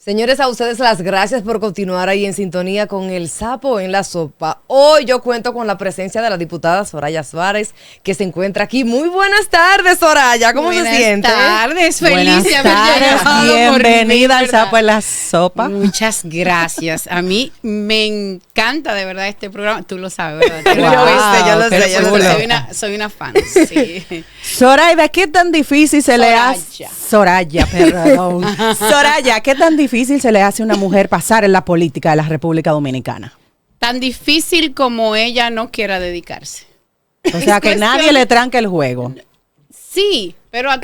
Señores, a ustedes las gracias por continuar ahí en sintonía con El Sapo en la Sopa. Hoy yo cuento con la presencia de la diputada Soraya Suárez, que se encuentra aquí. Muy buenas tardes, Soraya. ¿Cómo se siente? Buenas tardes, feliz de haber llegado. Bienvenida al Sapo en la Sopa. Muchas gracias. A mí me encanta de verdad este programa. Tú lo sabes, ¿verdad? Yo lo sé. Soy una fan. Sí. Soraya, ¿qué tan difícil se le hace? Soraya, perdón. Soraya, ¿qué tan difícil se le hace a una mujer pasar en la política de la República Dominicana? Tan difícil como ella no quiera dedicarse. O sea, que nadie le tranque el juego. Sí, pero a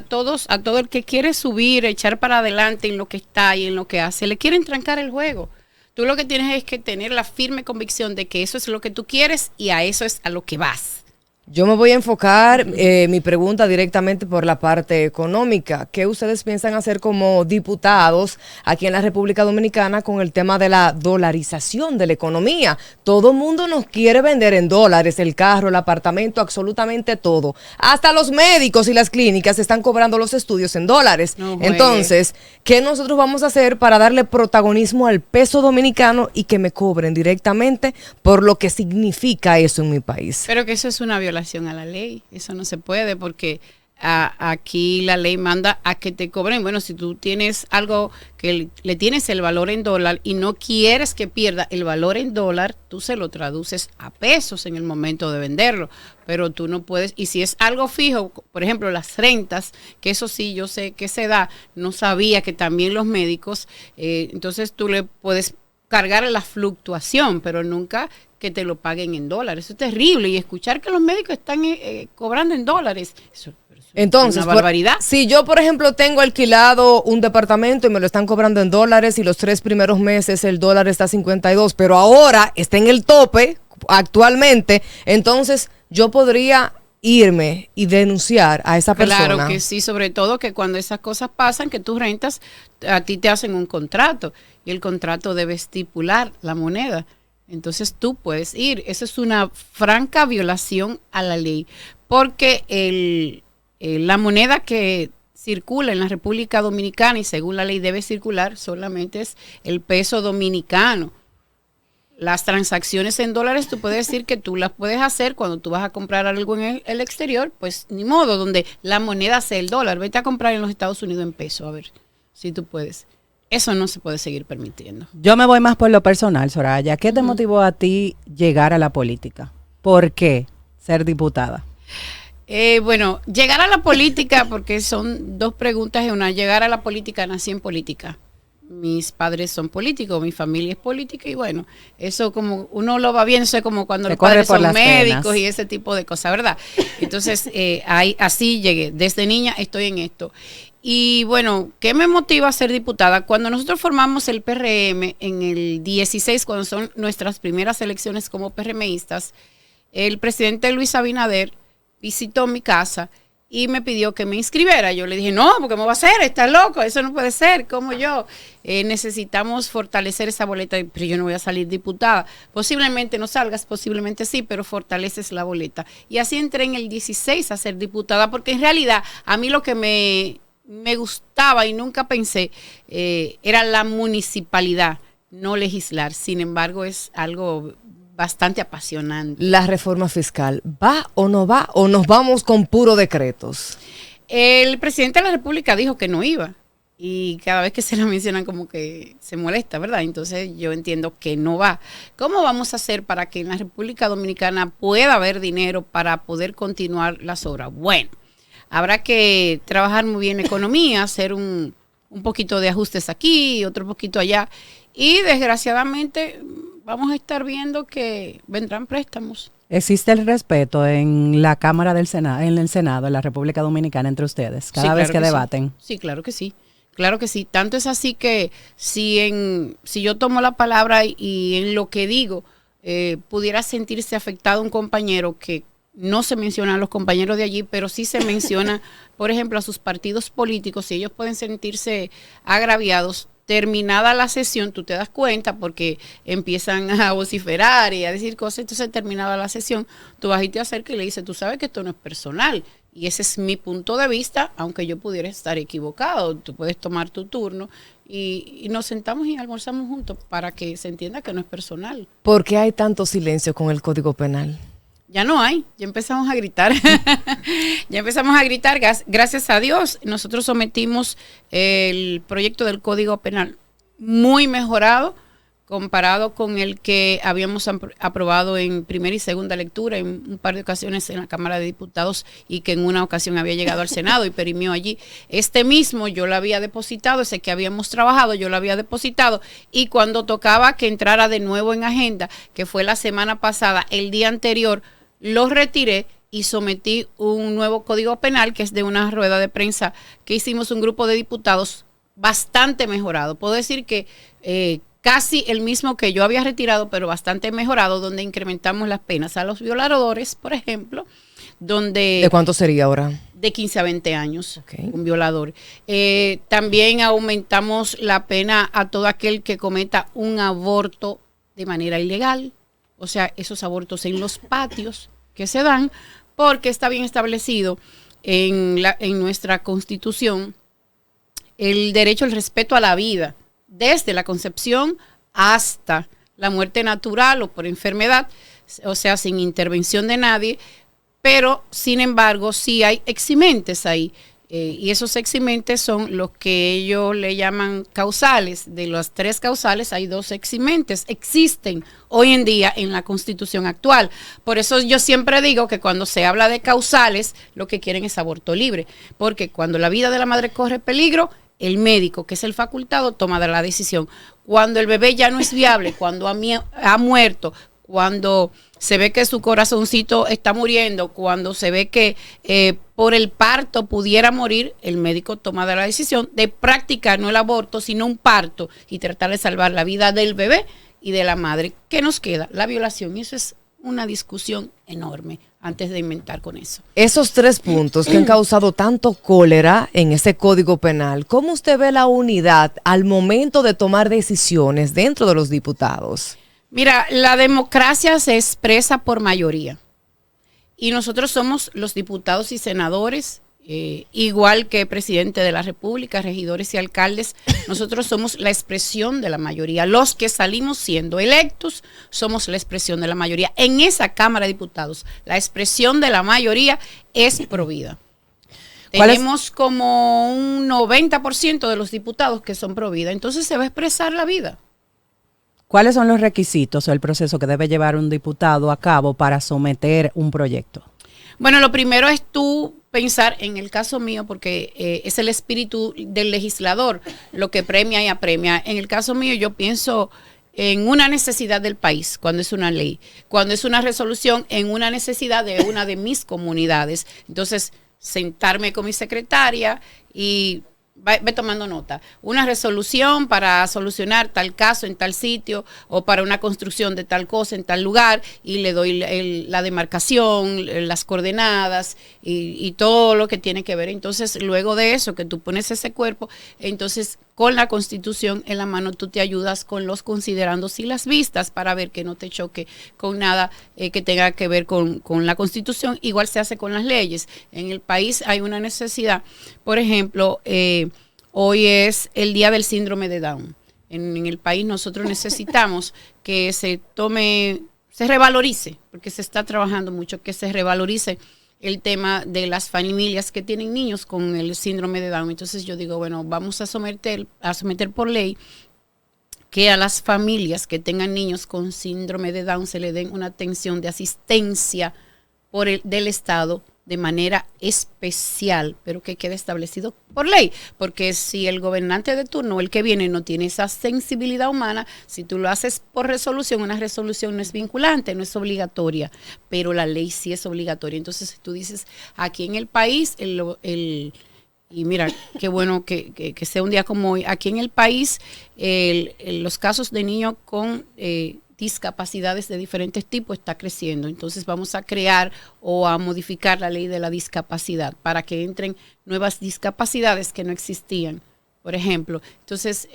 todo el que quiere subir, echar para adelante en lo que está y en lo que hace, le quieren trancar el juego. Tú lo que tienes es que tener la firme convicción de que eso es lo que tú quieres y a eso es a lo que vas. Yo me voy a enfocar mi pregunta directamente por la parte económica. ¿Qué ustedes piensan hacer como diputados aquí en la República Dominicana con el tema de la dolarización de la economía? Todo el mundo nos quiere vender en dólares, el carro, el apartamento, absolutamente todo. Hasta los médicos y las clínicas están cobrando los estudios en dólares. No, entonces, ¿qué nosotros vamos a hacer para darle protagonismo al peso dominicano y que me cobren directamente por lo que significa eso en mi país? Pero que eso es una violación a la ley, eso no se puede porque aquí la ley manda a que te cobren. Bueno, si tú tienes algo que le tienes el valor en dólar y no quieres que pierda el valor en dólar, tú se lo traduces a pesos en el momento de venderlo, pero tú no puedes. Y si es algo fijo, por ejemplo las rentas, que eso sí yo sé que se da, no sabía que también los médicos, entonces tú le puedes cargar la fluctuación, pero nunca que te lo paguen en dólares. Eso es terrible. Y escuchar que los médicos están cobrando en dólares, eso entonces, es una barbaridad. Si yo, por ejemplo, tengo alquilado un departamento y me lo están cobrando en dólares y los 3 primeros meses el dólar está a 52, pero ahora está en el tope actualmente, entonces yo podría irme y denunciar a esa persona. Claro que sí, sobre todo que cuando esas cosas pasan, que tú rentas, a ti te hacen un contrato y el contrato debe estipular la moneda. Entonces tú puedes ir. Eso es una franca violación a la ley, porque la moneda que circula en la República Dominicana y según la ley debe circular solamente es el peso dominicano. Las transacciones en dólares tú puedes decir que tú las puedes hacer cuando tú vas a comprar algo en el exterior, pues ni modo, donde la moneda sea el dólar. Vete a comprar en los Estados Unidos en peso, a ver si tú puedes. Eso no se puede seguir permitiendo. Yo me voy más por lo personal, Soraya. ¿Qué te motivó a ti llegar a la política? ¿Por qué ser diputada? Bueno, llegar a la política, porque son dos preguntas en una. Llegar a la política, nací en política. Mis padres son políticos, mi familia es política y bueno, eso como uno lo va viendo, eso es como cuando los padres son médicos penas y ese tipo de cosas, ¿verdad? Entonces, así llegué. Desde niña estoy en esto. Y bueno, ¿qué me motiva a ser diputada? Cuando nosotros formamos el PRM en el 16, cuando son nuestras primeras elecciones como PRMistas, el presidente Luis Abinader visitó mi casa y me pidió que me inscribiera. Yo le dije, no, porque me va a hacer, está loco, eso no puede ser, como yo. Necesitamos fortalecer esa boleta, pero yo no voy a salir diputada. Posiblemente no salgas, posiblemente sí, pero fortaleces la boleta. Y así entré en el 16 a ser diputada, porque en realidad a mí lo que me gustaba y nunca pensé era la municipalidad, no legislar. Sin embargo, es algo bastante apasionante. ¿La reforma fiscal va o no va o nos vamos con puro decretos? El presidente de la República dijo que no iba y cada vez que se la mencionan como que se molesta, ¿verdad? Entonces yo entiendo que no va. ¿Cómo vamos a hacer para que en la República Dominicana pueda haber dinero para poder continuar las obras? Bueno, habrá que trabajar muy bien la economía, hacer un poquito de ajustes aquí, otro poquito allá y desgraciadamente vamos a estar viendo que vendrán préstamos. ¿Existe el respeto en la Cámara del Senado, en el Senado de la República Dominicana entre ustedes cada vez que debaten? Sí, claro que sí. Claro que sí. Tanto es así que si yo tomo la palabra y en lo que digo pudiera sentirse afectado un compañero, que no se menciona a los compañeros de allí, pero sí se menciona, por ejemplo, a sus partidos políticos, y ellos pueden sentirse agraviados. Terminada la sesión, tú te das cuenta porque empiezan a vociferar y a decir cosas, entonces terminada la sesión, tú vas y te acercas y le dices, tú sabes que esto no es personal, Y ese es mi punto de vista, aunque yo pudiera estar equivocado. Tú puedes tomar tu turno y nos sentamos y almorzamos juntos para que se entienda que no es personal. ¿Por qué hay tanto silencio con el Código Penal? Ya no hay, ya empezamos a gritar. Ya empezamos a gritar, gracias a Dios. Nosotros sometimos el proyecto del Código Penal muy mejorado comparado con el que habíamos aprobado en primera y segunda lectura en un par de ocasiones en la Cámara de Diputados y que en una ocasión había llegado al Senado y perimió allí. Este mismo yo lo había depositado, ese que habíamos trabajado, yo lo había depositado, y cuando tocaba que entrara de nuevo en agenda, que fue la semana pasada, el día anterior, lo retiré y sometí un nuevo Código Penal, que es de una rueda de prensa que hicimos un grupo de diputados bastante mejorado. Puedo decir que casi el mismo que yo había retirado, pero bastante mejorado, donde incrementamos las penas a los violadores, por ejemplo, donde... ¿De cuánto sería ahora? De 15 a 20 años, Okay. Un violador. También aumentamos la pena a todo aquel que cometa un aborto de manera ilegal, o sea, esos abortos en los patios que se dan, porque está bien establecido en nuestra Constitución el derecho al respeto a la vida, desde la concepción hasta la muerte natural o por enfermedad, o sea, sin intervención de nadie, pero sin embargo sí hay eximentes ahí, y esos eximentes son los que ellos le llaman causales. De las 3 causales hay 2 eximentes, existen hoy en día en la Constitución actual. Por eso yo siempre digo que cuando se habla de causales, lo que quieren es aborto libre, porque cuando la vida de la madre corre peligro, el médico, que es el facultado, toma la decisión. Cuando el bebé ya no es viable, cuando ha muerto, cuando se ve que su corazoncito está muriendo, cuando se ve que por el parto pudiera morir, el médico toma la decisión de practicar no el aborto, sino un parto y tratar de salvar la vida del bebé y de la madre. ¿Qué nos queda? La violación. Y eso es una discusión enorme antes de inventar con eso. Esos 3 puntos que han causado tanto cólera en ese Código Penal, ¿cómo usted ve la unidad al momento de tomar decisiones dentro de los diputados? Mira, la democracia se expresa por mayoría y nosotros somos los diputados y senadores, igual que presidente de la República, regidores y alcaldes, nosotros somos la expresión de la mayoría. Los que salimos siendo electos somos la expresión de la mayoría. En esa Cámara de Diputados, la expresión de la mayoría es provida. Tenemos como un 90% de los diputados que son provida, entonces se va a expresar la vida. ¿Cuáles son los requisitos o el proceso que debe llevar un diputado a cabo para someter un proyecto? Bueno, lo primero es tú pensar, en el caso mío, porque es el espíritu del legislador lo que premia y apremia. En el caso mío yo pienso en una necesidad del país, cuando es una ley, cuando es una resolución, en una necesidad de una de mis comunidades. Entonces, sentarme con mi secretaria y ve tomando nota. Una resolución para solucionar tal caso en tal sitio o para una construcción de tal cosa en tal lugar, y le doy la demarcación, las coordenadas y todo lo que tiene que ver. Entonces, luego de eso, que tú pones ese cuerpo, entonces con la Constitución en la mano tú te ayudas con los considerandos y las vistas para ver que no te choque con nada que tenga que ver con la Constitución. Igual se hace con las leyes. En el país hay una necesidad. Por ejemplo, hoy es el día del síndrome de Down. En el país nosotros necesitamos que se revalorice, porque se está trabajando mucho, que se revalorice el tema de las familias que tienen niños con el síndrome de Down. Entonces yo digo, bueno, vamos a someter por ley que a las familias que tengan niños con síndrome de Down se le den una atención de asistencia del Estado de manera especial, pero que quede establecido por ley, porque si el gobernante de turno o el que viene no tiene esa sensibilidad humana, si tú lo haces por resolución, una resolución no es vinculante, no es obligatoria, pero la ley sí es obligatoria. Entonces tú dices, aquí en el país, y mira, qué bueno que sea un día como hoy, aquí en el país, los casos de niños con discapacidades de diferentes tipos está creciendo. Entonces vamos a crear o a modificar la ley de la discapacidad para que entren nuevas discapacidades que no existían, por ejemplo. Entonces,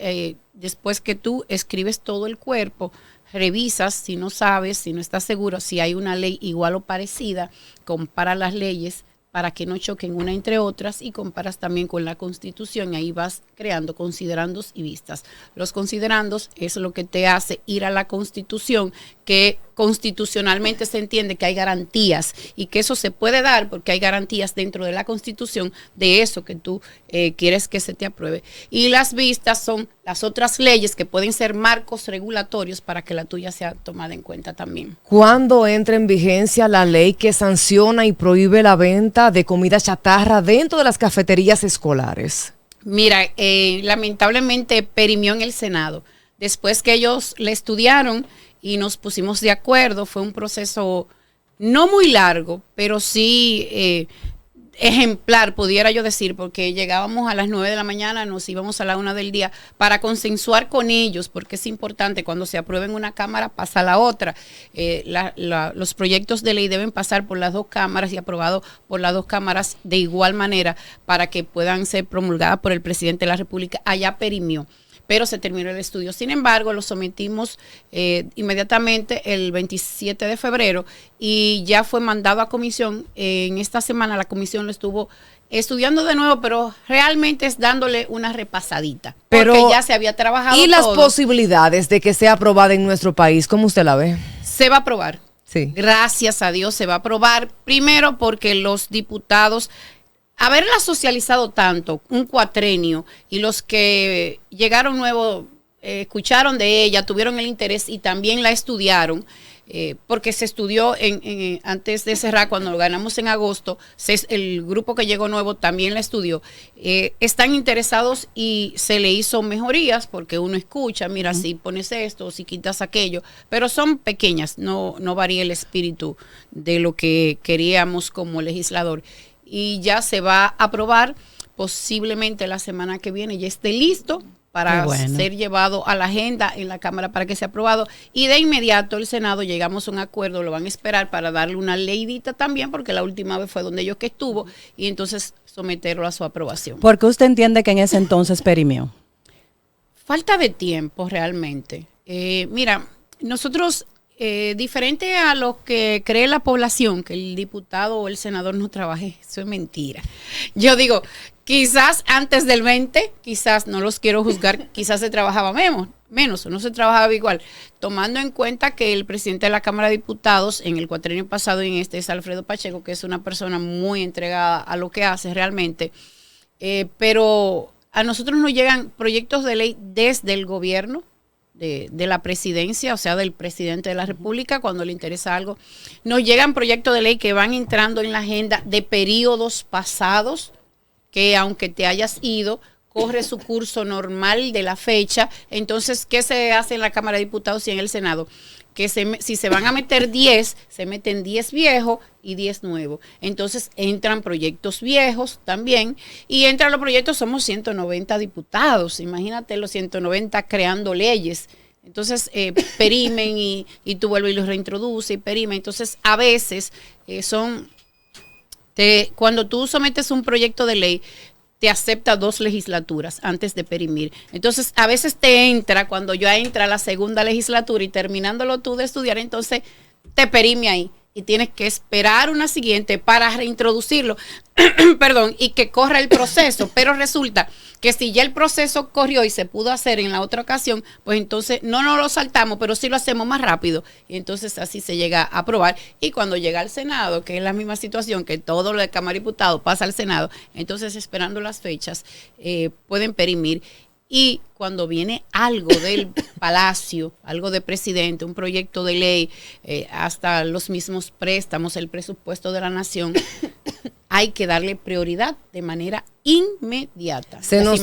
después que tú escribes todo el cuerpo, revisas si no sabes, si no estás seguro, si hay una ley igual o parecida, compara las leyes para que no choquen una entre otras, y comparas también con la Constitución, y ahí vas creando considerandos y vistas. Los considerandos es lo que te hace ir a la Constitución, que constitucionalmente se entiende que hay garantías y que eso se puede dar porque hay garantías dentro de la Constitución de eso que tú quieres que se te apruebe. Y las vistas son las otras leyes que pueden ser marcos regulatorios para que la tuya sea tomada en cuenta también. ¿Cuándo entra en vigencia la ley que sanciona y prohíbe la venta de comida chatarra dentro de las cafeterías escolares? Mira, lamentablemente perimió en el Senado. Después que ellos le estudiaron y nos pusimos de acuerdo, fue un proceso no muy largo, pero sí ejemplar, pudiera yo decir, porque llegábamos a las 9 de la mañana, nos íbamos a la 1 del día para consensuar con ellos, porque es importante, cuando se aprueba en una cámara, pasa a la otra. Los proyectos de ley deben pasar por las dos cámaras y aprobados por las dos cámaras de igual manera para que puedan ser promulgadas por el presidente de la República. Allá perimió, pero se terminó el estudio. Sin embargo, lo sometimos inmediatamente el 27 de febrero y ya fue mandado a comisión. En esta semana la comisión lo estuvo estudiando de nuevo, pero realmente es dándole una repasadita, porque pero ya se había trabajado ¿y las todo. posibilidades de que sea aprobada en nuestro país? ¿Cómo usted la ve? Se va a aprobar. Sí. Gracias a Dios se va a aprobar. Primero porque los diputados, haberla socializado tanto, un cuatrenio, y los que llegaron nuevos escucharon de ella, tuvieron el interés y también la estudiaron, porque se estudió antes de cerrar, cuando lo ganamos en agosto, el grupo que llegó nuevo también la estudió. Están interesados y se le hizo mejorías, porque uno escucha, mira, si pones esto, si quitas aquello, pero son pequeñas, no varía el espíritu de lo que queríamos como legislador. Y ya se va a aprobar, posiblemente la semana que viene ya esté listo para ser llevado a la agenda en la Cámara para que sea aprobado. Y de inmediato el Senado llegamos a un acuerdo, lo van a esperar para darle una leidita también, porque la última vez fue donde ellos que estuvo, y entonces someterlo a su aprobación. ¿Por qué usted entiende que en ese entonces perimió? Falta de tiempo realmente. Mira, nosotros, diferente a lo que cree la población, que el diputado o el senador no trabaje, eso es mentira. Yo digo, quizás antes del 20, quizás, no los quiero juzgar, quizás se trabajaba menos o no se trabajaba igual, tomando en cuenta que el presidente de la Cámara de Diputados en el cuatrenio pasado y en este es Alfredo Pacheco, que es una persona muy entregada a lo que hace realmente, pero a nosotros nos llegan proyectos de ley desde el gobierno, de la presidencia, o sea, del presidente de la República, cuando le interesa algo. Nos llegan proyectos de ley que van entrando en la agenda de periodos pasados, que aunque te hayas ido, corre su curso normal de la fecha. Entonces, ¿qué se hace en la Cámara de Diputados y en el Senado? Que si se van a meter 10, se meten 10 viejos y 10 nuevos. Entonces entran proyectos viejos también, y entran los proyectos, somos 190 diputados, imagínate los 190 creando leyes. Entonces perimen y tú vuelves y los reintroduces y perimen. Entonces a veces cuando tú sometes un proyecto de ley, te acepta 2 legislaturas antes de perimir. Entonces, a veces te entra, cuando ya entra la segunda legislatura y terminándolo tú de estudiar, entonces te perime ahí y tienes que esperar una siguiente para reintroducirlo, perdón, y que corra el proceso. Pero resulta que si ya el proceso corrió y se pudo hacer en la otra ocasión, pues entonces no nos lo saltamos, pero sí lo hacemos más rápido. Y entonces así se llega a aprobar. Y cuando llega al Senado, que es la misma situación, que todo lo de Cámara de Diputados pasa al Senado, entonces esperando las fechas, pueden perimir. Y cuando viene algo del Palacio, algo de presidente, un proyecto de ley, hasta los mismos préstamos, el presupuesto de la nación, hay que darle prioridad de manera inmediata. Se nos